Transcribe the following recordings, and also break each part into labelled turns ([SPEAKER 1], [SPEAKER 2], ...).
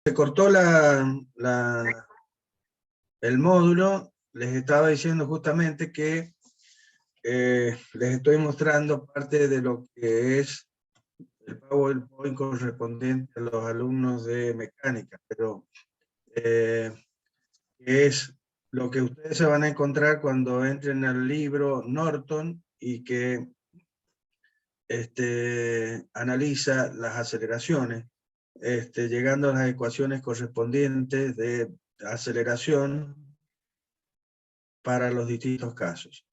[SPEAKER 1] Se cortó el módulo, les estaba diciendo justamente que les estoy mostrando parte de lo que es el PowerPoint correspondiente a los alumnos de mecánica, pero es lo que ustedes se van a encontrar cuando entren al libro Norton y que analiza las aceleraciones, llegando a las ecuaciones correspondientes de aceleración para los distintos casos.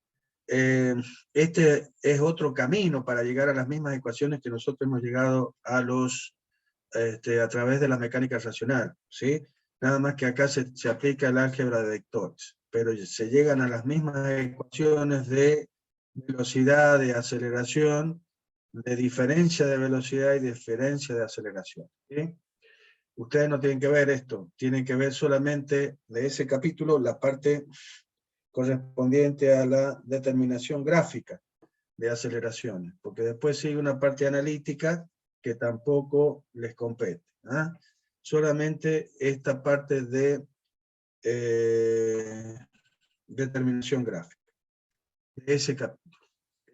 [SPEAKER 1] Este es otro camino para llegar a las mismas ecuaciones que nosotros hemos llegado a a través de la mecánica racional, ¿sí? Nada más que acá se aplica el álgebra de vectores, pero se llegan a las mismas ecuaciones de velocidad, de aceleración, de diferencia de velocidad y diferencia de aceleración, ¿sí? Ustedes no tienen que ver esto, tienen que ver solamente de ese capítulo la parte correspondiente a la determinación gráfica de aceleraciones, porque después sigue una parte analítica que tampoco les compete, ¿ah? Solamente esta parte de determinación gráfica, de ese capítulo.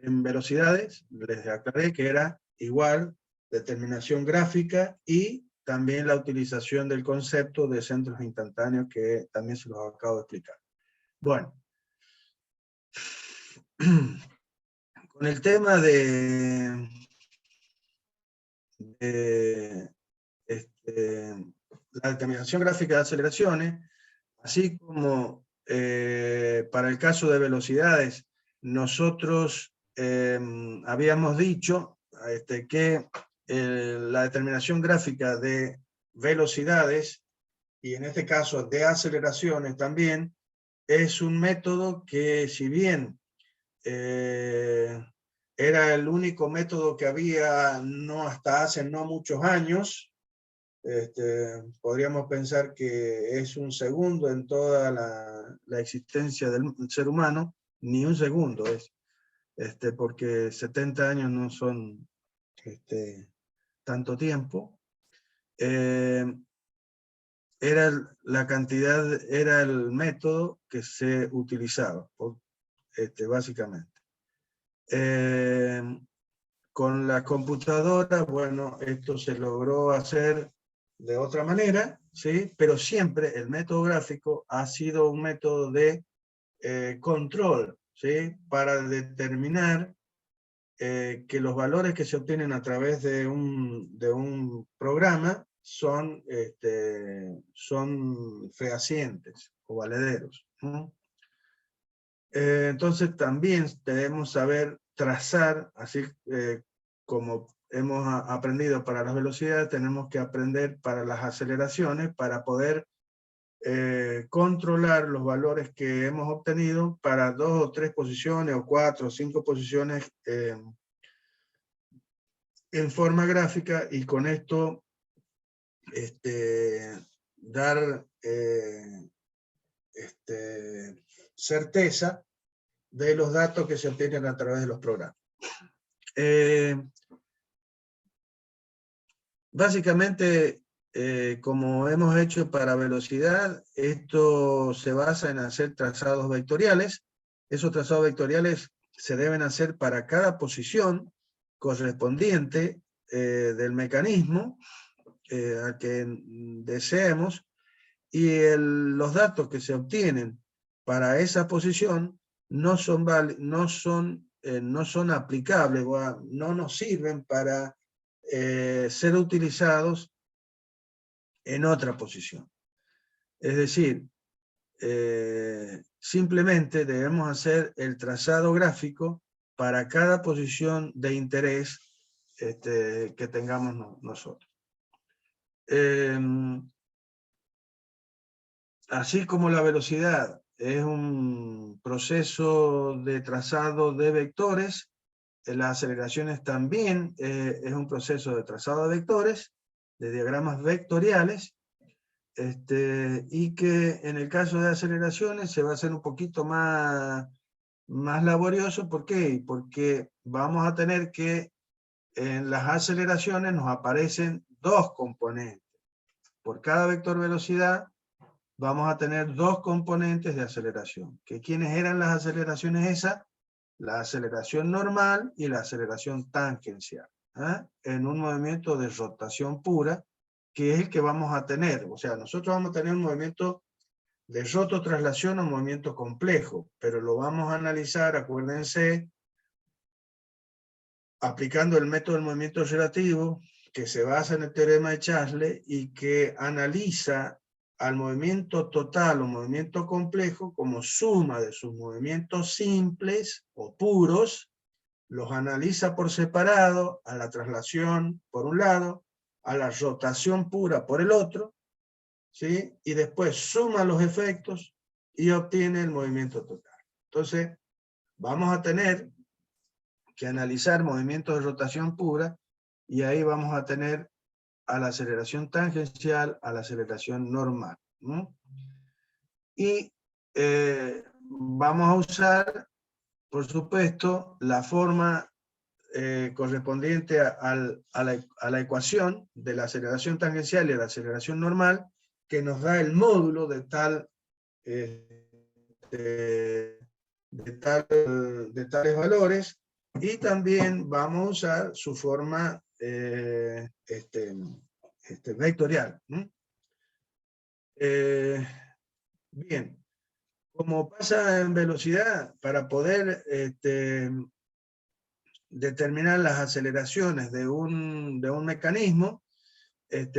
[SPEAKER 1] En velocidades les aclaré que era igual determinación gráfica y también la utilización del concepto de centros instantáneos que también se los acabo de explicar. Bueno, con el tema de la determinación gráfica de aceleraciones, así como para el caso de velocidades, nosotros habíamos dicho que la determinación gráfica de velocidades, y en este caso de aceleraciones también, es un método que, si bien era el único método que había hasta hace no muchos años, podríamos pensar que es un segundo en toda la existencia del ser humano, ni un segundo es, porque 70 años no son tanto tiempo. Era el método que se utilizaba, básicamente. Con las computadoras, bueno, esto se logró hacer de otra manera, ¿sí? Pero siempre el método gráfico ha sido un método de control, ¿sí? Para determinar que los valores que se obtienen a través de un programa son fehacientes o valederos, ¿no? Entonces también debemos saber trazar, así como hemos aprendido para las velocidades, tenemos que aprender para las aceleraciones para poder controlar los valores que hemos obtenido para 2 o 3 posiciones, o 4 o 5 posiciones en forma gráfica, y con esto dar certeza de los datos que se obtienen a través de los programas. Básicamente, como hemos hecho para velocidad, esto se basa en hacer trazados vectoriales. Esos trazados vectoriales se deben hacer para cada posición correspondiente del mecanismo al que deseemos, y los datos que se obtienen para esa posición no son aplicables, no nos sirven para ser utilizados en otra posición. Es decir, simplemente debemos hacer el trazado gráfico para cada posición de interés que tengamos nosotros. Así como la velocidad es un proceso de trazado de vectores, las aceleraciones también es un proceso de trazado de vectores, de diagramas vectoriales, y que en el caso de aceleraciones se va a hacer un poquito más laborioso. ¿Por qué? Porque vamos a tener que en las aceleraciones nos aparecen dos componentes. por cada vector velocidad vamos a tener dos componentes de aceleración. ¿Quiénes eran las aceleraciones esas? La aceleración normal y la aceleración tangencial, en un movimiento de rotación pura, que es el que vamos a tener. O sea, nosotros vamos a tener un movimiento de rototraslación o un movimiento complejo, pero lo vamos a analizar, acuérdense, aplicando el método del movimiento relativo, que se basa en el teorema de Chasles y que analiza al movimiento total o movimiento complejo como suma de sus movimientos simples o puros, los analiza por separado, a la traslación por un lado, a la rotación pura por el otro, ¿sí? Y después suma los efectos y obtiene el movimiento total. Entonces, vamos a tener que analizar movimientos de rotación pura y ahí vamos a tener a la aceleración tangencial, a la aceleración normal, ¿no? Y vamos a usar, por supuesto, la forma correspondiente a la ecuación de la aceleración tangencial y la aceleración normal, que nos da el módulo de tales valores, y también vamos a usar su forma vectorial. Bien, como pasa en velocidad, para poder determinar las aceleraciones de un mecanismo,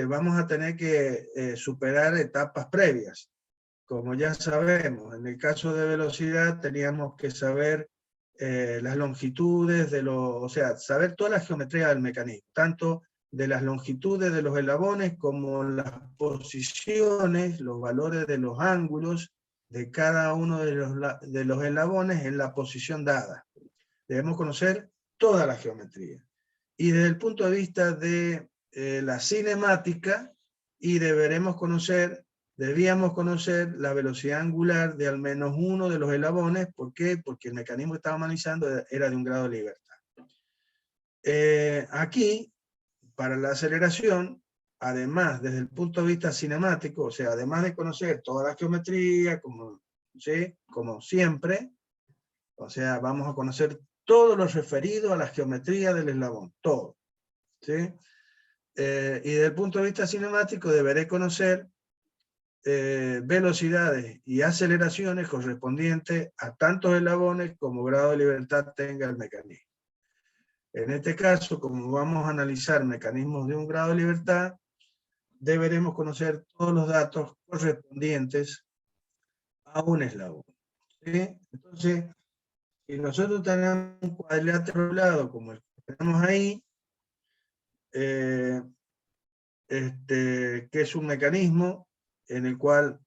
[SPEAKER 1] vamos a tener que superar etapas previas. Como ya sabemos, en el caso de velocidad teníamos que saber las longitudes o sea, saber toda la geometría del mecanismo, tanto de las longitudes de los eslabones como las posiciones, los valores de los ángulos de cada uno de los eslabones en la posición dada. Debemos conocer toda la geometría. Y desde el punto de vista de la cinemática, y debíamos conocer la velocidad angular de al menos uno de los eslabones. ¿Por qué? Porque el mecanismo que estábamos analizando era de un grado de libertad. Aquí, para la aceleración, además, desde el punto de vista cinemático, o sea, además de conocer toda la geometría, ¿sí? Como siempre, o sea, vamos a conocer todo lo referido a la geometría del eslabón, todo, ¿sí? Y desde el punto de vista cinemático deberé conocer velocidades y aceleraciones correspondientes a tantos eslabones como grado de libertad tenga el mecanismo. En este caso, como vamos a analizar mecanismos de un grado de libertad, deberemos conocer todos los datos correspondientes a un eslabón, ¿sí? Entonces, si nosotros tenemos un cuadrilátero doblado como el que tenemos ahí, que es un mecanismo en el cual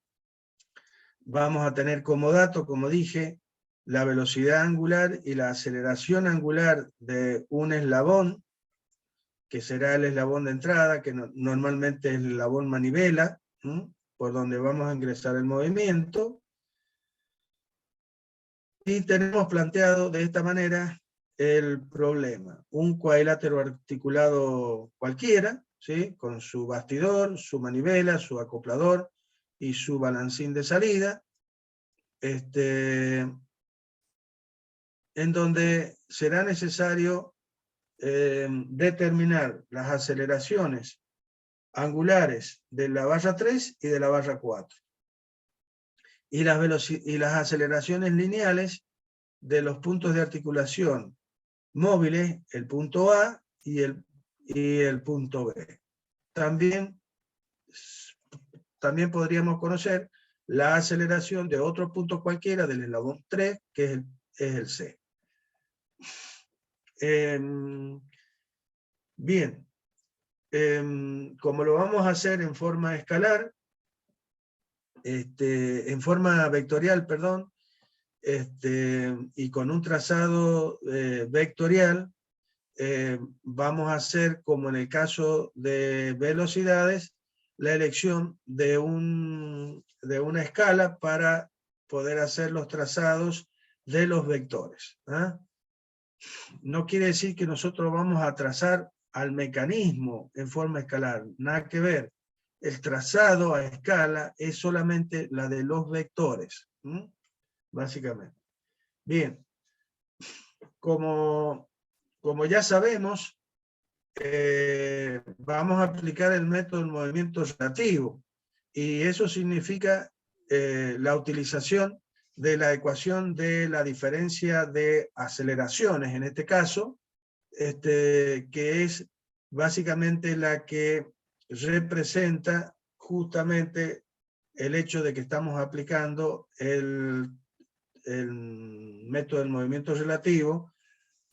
[SPEAKER 1] vamos a tener como dato, como dije, la velocidad angular y la aceleración angular de un eslabón, que será el eslabón de entrada, que normalmente es el eslabón manivela, por donde vamos a ingresar el movimiento. Y tenemos planteado de esta manera el problema. Un cuadrilátero articulado cualquiera, ¿sí? Con su bastidor, su manivela, su acoplador y su balancín de salida, en donde será necesario determinar las aceleraciones angulares de la barra 3 y de la barra 4. Y las aceleraciones lineales de los puntos de articulación móviles, el punto A y el punto B. También podríamos conocer la aceleración de otro punto cualquiera del eslabón 3, que es el C. Bien, como lo vamos a hacer en forma escalar, en forma vectorial, perdón, y con un trazado vectorial, vamos a hacer, como en el caso de velocidades, la elección de una escala para poder hacer los trazados de los vectores. No quiere decir que nosotros vamos a trazar al mecanismo en forma escalar, nada que ver. el trazado a escala es solamente la de los vectores, básicamente. Bien, como ya sabemos, vamos a aplicar el método del movimiento relativo, y eso significa la utilización de la ecuación de la diferencia de aceleraciones, en este caso, que es básicamente la que representa justamente el hecho de que estamos aplicando el método del movimiento relativo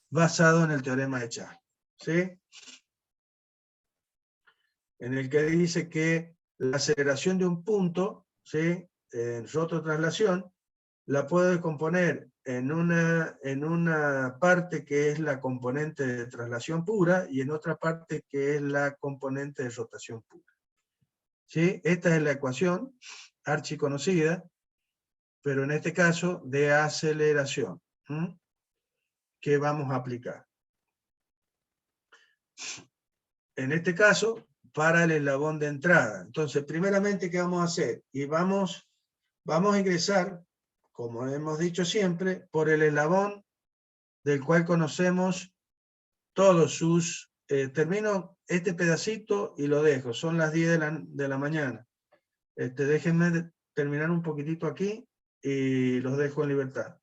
[SPEAKER 1] basado en el teorema de Charles, ¿sí? En el que dice que la aceleración de un punto, ¿sí?, en rototraslación, la puedo descomponer en una parte que es la componente de traslación pura y en otra parte que es la componente de rotación pura. ¿Sí? Esta es la ecuación archiconocida, pero en este caso de aceleración, que vamos a aplicar. En este caso, para el eslabón de entrada. Entonces, primeramente, ¿qué vamos a hacer? Y vamos a ingresar, como hemos dicho siempre, por el eslabón del cual conocemos todos sus... termino este pedacito y lo dejo. Son las 10 de la mañana. Déjenme terminar un poquitito aquí y los dejo en libertad.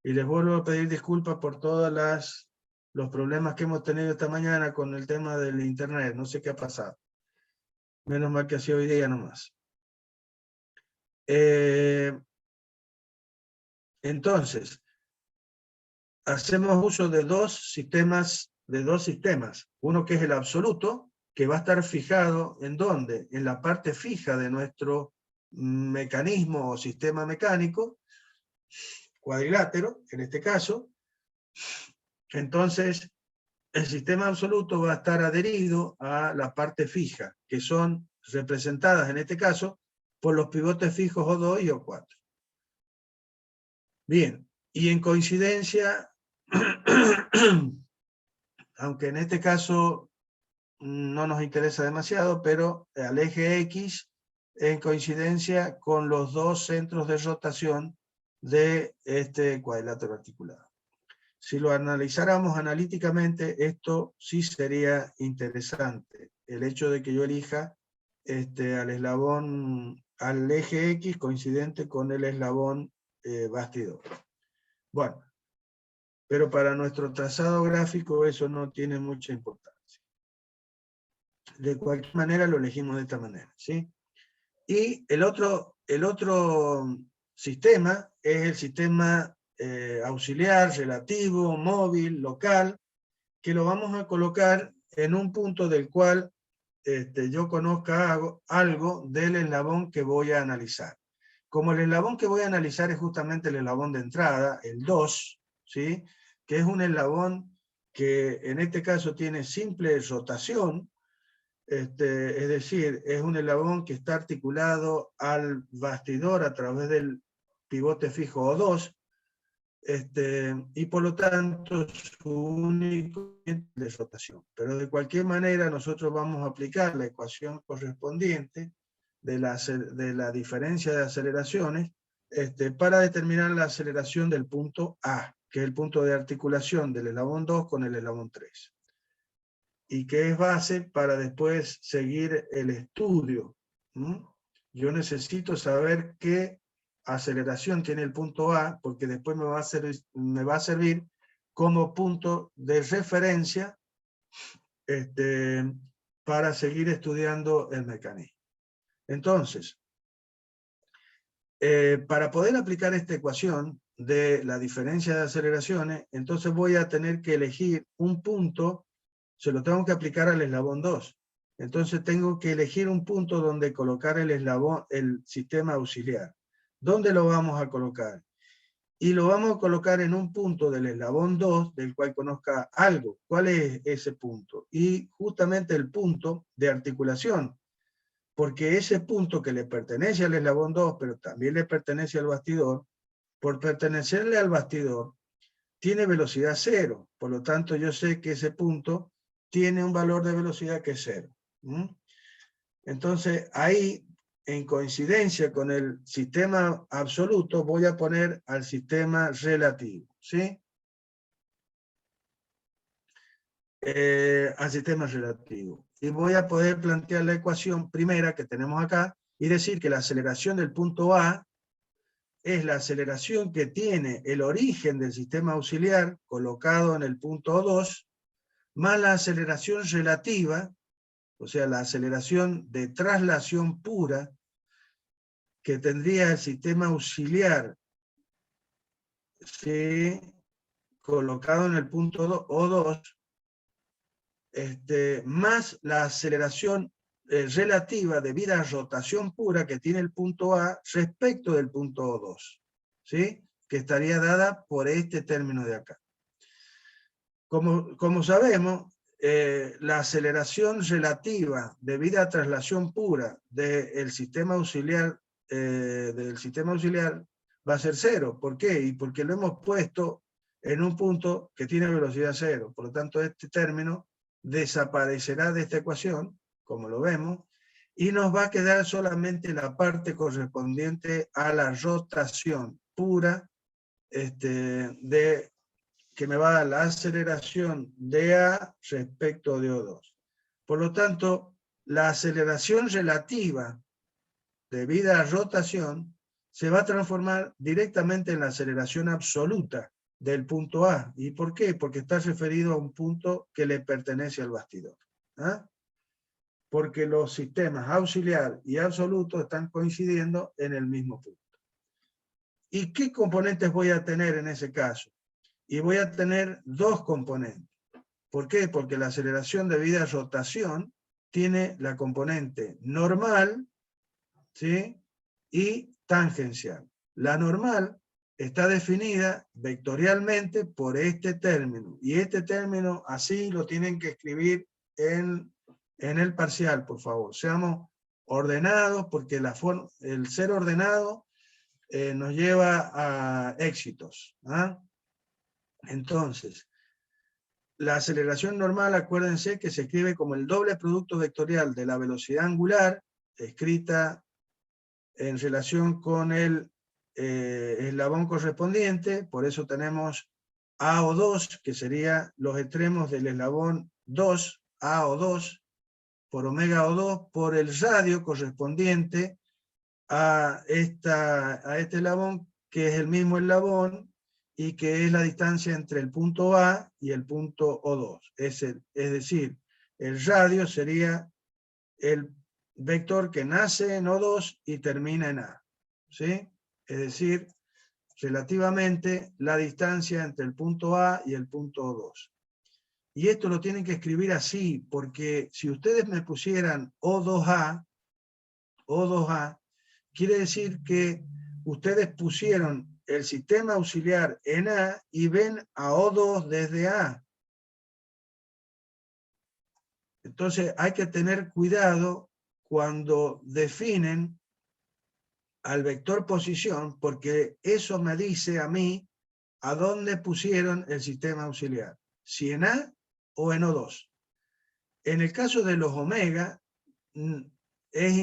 [SPEAKER 1] Y les vuelvo a pedir disculpas por todos los problemas que hemos tenido esta mañana con el tema del internet. No sé qué ha pasado. Menos mal que ha sido hoy día nomás. Entonces, hacemos uso de dos sistemas. Uno que es el absoluto, que va a estar fijado ¿en dónde? En la parte fija de nuestro mecanismo o sistema mecánico, cuadrilátero, en este caso. Entonces, el sistema absoluto va a estar adherido a la parte fija, que son representadas en este caso por los pivotes fijos O2 y O4. Bien, y en coincidencia, aunque en este caso no nos interesa demasiado, pero al eje X en coincidencia con los dos centros de rotación de este cuadrilátero articulado. Si lo analizáramos analíticamente, esto sí sería interesante. El hecho de que yo elija al eslabón, al eje X coincidente con el eslabón bastidor. Bueno, pero para nuestro trazado gráfico eso no tiene mucha importancia. De cualquier manera lo elegimos de esta manera, ¿sí? Y el otro sistema es el sistema auxiliar, relativo, móvil, local, que lo vamos a colocar en un punto del cual yo conozca algo del eslabón que voy a analizar. Como el eslabón que voy a analizar es justamente el eslabón de entrada, el 2, ¿sí?, que es un eslabón que en este caso tiene simple rotación, es decir, es un eslabón que está articulado al bastidor a través del pivote fijo O2, y por lo tanto su único de rotación. Pero de cualquier manera nosotros vamos a aplicar la ecuación correspondiente de la diferencia de aceleraciones para determinar la aceleración del punto A, que es el punto de articulación del eslabón 2 con el eslabón 3. Y que es base para después seguir el estudio. Yo necesito saber qué aceleración tiene el punto A, porque después me va a servir como punto de referencia para seguir estudiando el mecanismo. Entonces, para poder aplicar esta ecuación de la diferencia de aceleraciones, entonces voy a tener que elegir un punto, se lo tengo que aplicar al eslabón 2. Entonces tengo que elegir un punto donde colocar el sistema auxiliar. ¿Dónde lo vamos a colocar? Y lo vamos a colocar en un punto del eslabón 2 del cual conozca algo. ¿Cuál es ese punto? Y justamente el punto de articulación. Porque ese punto que le pertenece al eslabón 2, pero también le pertenece al bastidor, por pertenecerle al bastidor, tiene velocidad 0. Por lo tanto, yo sé que ese punto tiene un valor de velocidad que es 0. Entonces, ahí, en coincidencia con el sistema absoluto, voy a poner al sistema relativo, ¿sí? Al sistema relativo. Y voy a poder plantear la ecuación primera que tenemos acá y decir que la aceleración del punto A es la aceleración que tiene el origen del sistema auxiliar colocado en el punto 2, más la aceleración relativa, o sea, la aceleración de traslación pura que tendría el sistema auxiliar, ¿sí?, colocado en el punto O2, más la aceleración relativa debida a rotación pura que tiene el punto A respecto del punto O2, ¿sí?, que estaría dada por este término de acá. Como sabemos, la aceleración relativa debida a traslación pura del sistema auxiliar va a ser cero. ¿Por qué? Y porque lo hemos puesto en un punto que tiene velocidad cero. Por lo tanto, este término desaparecerá de esta ecuación, como lo vemos, y nos va a quedar solamente la parte correspondiente a la rotación pura que me va a dar la aceleración de A respecto de O2. Por lo tanto, la aceleración relativa debida a rotación se va a transformar directamente en la aceleración absoluta del punto A. ¿Y por qué? Porque está referido a un punto que le pertenece al bastidor. ¿Ah? Porque los sistemas auxiliar y absoluto están coincidiendo en el mismo punto. ¿Y qué componentes voy a tener en ese caso? Y voy a tener dos componentes. ¿Por qué? Porque la aceleración debida a rotación tiene la componente normal, ¿sí?, y tangencial. La normal está definida vectorialmente por este término. Y este término así lo tienen que escribir en el parcial, por favor. Seamos ordenados, porque el ser ordenado nos lleva a éxitos. ¿Ah? Entonces, la aceleración normal, acuérdense que se escribe como el doble producto vectorial de la velocidad angular, escrita en relación con el eslabón correspondiente. Por eso tenemos A o 2, que sería los extremos del eslabón 2, A o 2, por omega o 2, por el radio correspondiente a este eslabón, que es el mismo eslabón, y que es la distancia entre el punto A y el punto O2. Es decir, el radio sería el vector que nace en O2 y termina en A. ¿Sí? Es decir, relativamente la distancia entre el punto A y el punto O2. Y esto lo tienen que escribir así, porque si ustedes me pusieran O2A, quiere decir que ustedes pusieron el sistema auxiliar en A y ven a O2 desde A. Entonces hay que tener cuidado cuando definen al vector posición, porque eso me dice a mí a dónde pusieron el sistema auxiliar, si en A o en O2. En el caso de los omega, es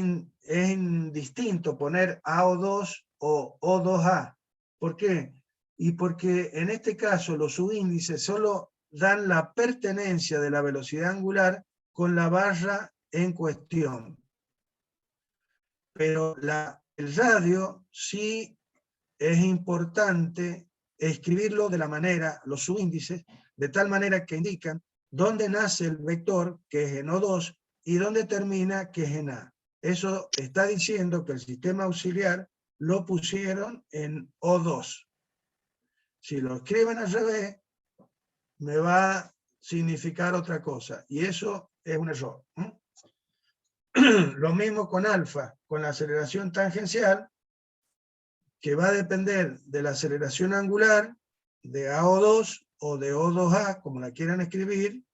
[SPEAKER 1] indistinto poner AO2 o O2A. ¿Por qué? Y porque en este caso los subíndices solo dan la pertenencia de la velocidad angular con la barra en cuestión. Pero el radio sí es importante escribirlo de la manera, los subíndices, de tal manera que indican dónde nace el vector, que es en O2, y dónde termina, que es en A. Eso está diciendo que el sistema auxiliar lo pusieron en O2. Si lo escriben al revés, me va a significar otra cosa, y eso es un error. Lo mismo con alfa, con la aceleración tangencial, que va a depender de la aceleración angular, de AO2 o de O2A, como la quieran escribir,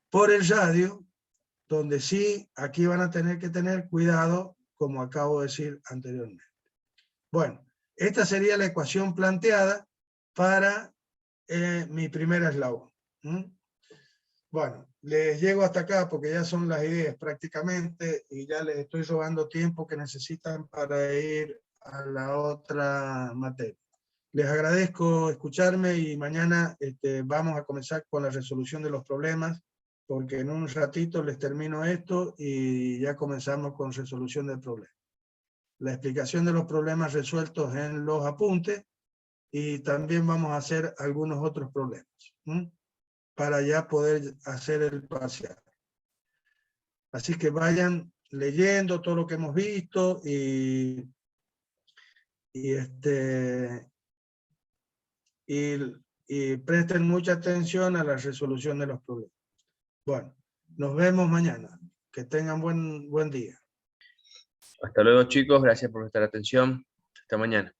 [SPEAKER 1] por el radio, donde sí, aquí van a tener que tener cuidado, como acabo de decir anteriormente. Bueno, esta sería la ecuación planteada para mi primer eslabón. Bueno, les llego hasta acá porque ya son las ideas prácticamente y ya les estoy robando tiempo que necesitan para ir a la otra materia. Les agradezco escucharme y mañana vamos a comenzar con la resolución de los problemas, porque en un ratito les termino esto y ya comenzamos con resolución del problema. La explicación de los problemas resueltos en los apuntes y también vamos a hacer algunos otros problemas para ya poder hacer el parcial. Así que vayan leyendo todo lo que hemos visto y presten mucha atención a la resolución de los problemas. Bueno, nos vemos mañana. Que tengan buen día.
[SPEAKER 2] Hasta luego, chicos. Gracias por prestar atención. Hasta mañana.